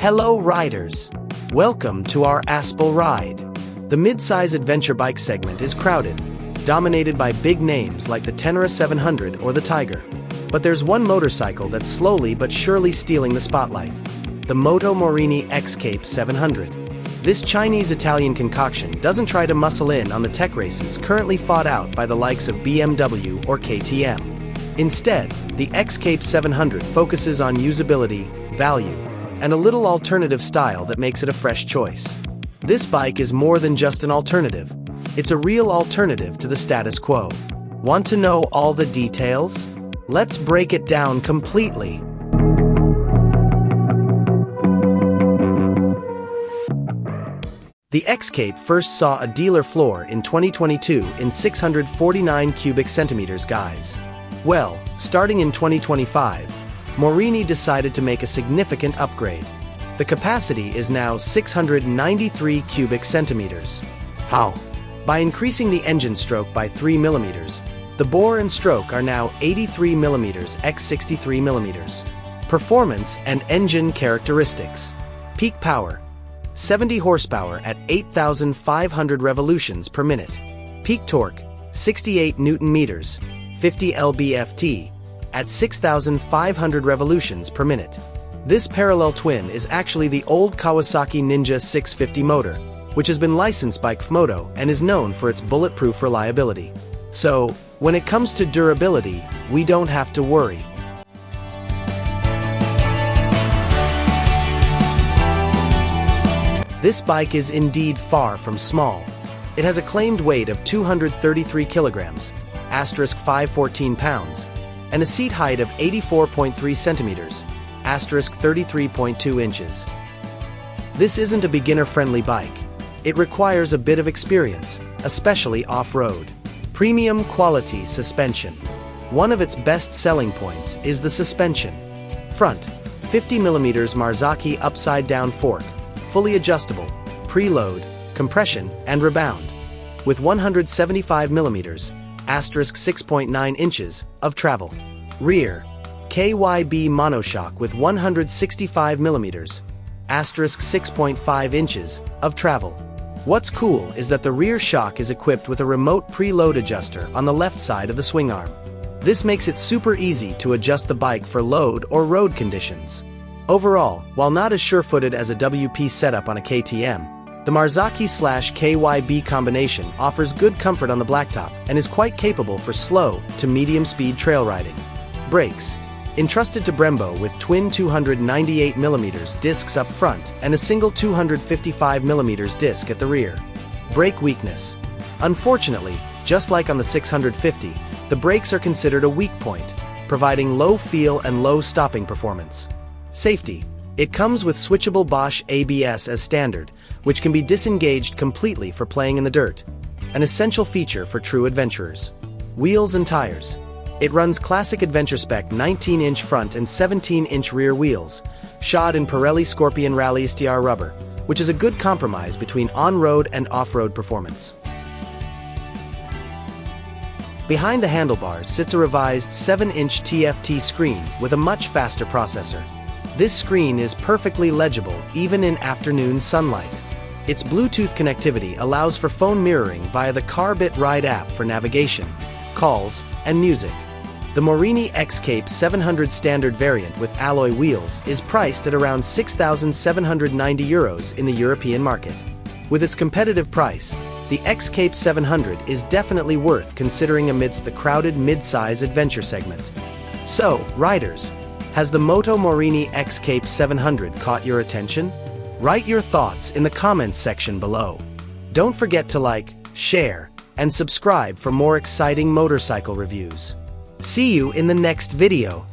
Hello riders! Welcome to our Aspel ride. The mid-size adventure bike segment is crowded, dominated by big names like the T700 or the Tiger. But there's one motorcycle that's slowly but surely stealing the spotlight. The Moto Morini X-Cape 700. This Chinese-Italian concoction doesn't try to muscle in on the tech races currently fought out by the likes of BMW or KTM. Instead, the X-Cape 700 focuses on usability, value, and a little alternative style that makes it a fresh choice. This bike is more than just an alternative. It's a real alternative to the status quo. Want to know all the details? Let's break it down completely. The X-Cape first saw a dealer floor in 2022 in 649 cubic centimeters, guys. Well, starting in 2025, Morini decided to make a significant upgrade. The capacity is now 693 cubic centimeters. How? By increasing the engine stroke by 3 mm, the bore and stroke are now 83 mm x 63 mm. Performance and engine characteristics. Peak power: 70 horsepower at 8,500 revolutions per minute. Peak torque: 68 Nm, 50 lb-ft, at 6,500 revolutions per minute. This parallel twin is actually the old Kawasaki Ninja 650 motor, which has been licensed by Moto and is known for its bulletproof reliability. So, when it comes to durability, we don't have to worry. This bike is indeed far from small. It has a claimed weight of 233 kilograms, asterisk 514 pounds, and a seat height of 84.3 centimeters, asterisk 33.2 inches. This isn't a beginner-friendly bike. It requires a bit of experience, especially off-road. Premium quality suspension. One of its best selling points is the suspension. Front: 50 mm Marzocchi upside-down fork, fully adjustable, preload, compression, and rebound, with 175 mm, asterisk 6.9 inches, of travel. Rear: KYB monoshock with 165 mm, asterisk 6.5 inches, of travel. What's cool is that the rear shock is equipped with a remote preload adjuster on the left side of the swing arm. This makes it super easy to adjust the bike for load or road conditions. Overall, while not as sure-footed as a WP setup on a KTM, the Marzocchi/KYB combination offers good comfort on the blacktop and is quite capable for slow to medium-speed trail riding. Brakes: entrusted to Brembo with twin 298 mm discs up front and a single 255 mm disc at the rear. Brake weakness: unfortunately, just like on the 650, the brakes are considered a weak point, providing low feel and low stopping performance. Safety: it comes with switchable Bosch ABS as standard, which can be disengaged completely for playing in the dirt, an essential feature for true adventurers. Wheels and tires: it runs classic adventure spec 19-inch front and 17-inch rear wheels, shod in Pirelli Scorpion Rally STR rubber, which is a good compromise between on-road and off-road performance. Behind the handlebars sits a revised 7-inch TFT screen with a much faster processor. This screen is perfectly legible even in afternoon sunlight. Its Bluetooth connectivity allows for phone mirroring via the Carbit Ride app for navigation, calls, and music. The Morini X-Cape 700 standard variant with alloy wheels is priced at around €6,790 in the European market. With its competitive price, the X-Cape 700 is definitely worth considering amidst the crowded mid-size adventure segment. So, riders, has the Moto Morini X-Cape 700 caught your attention? Write your thoughts in the comments section below. Don't forget to like, share, and subscribe for more exciting motorcycle reviews. See you in the next video.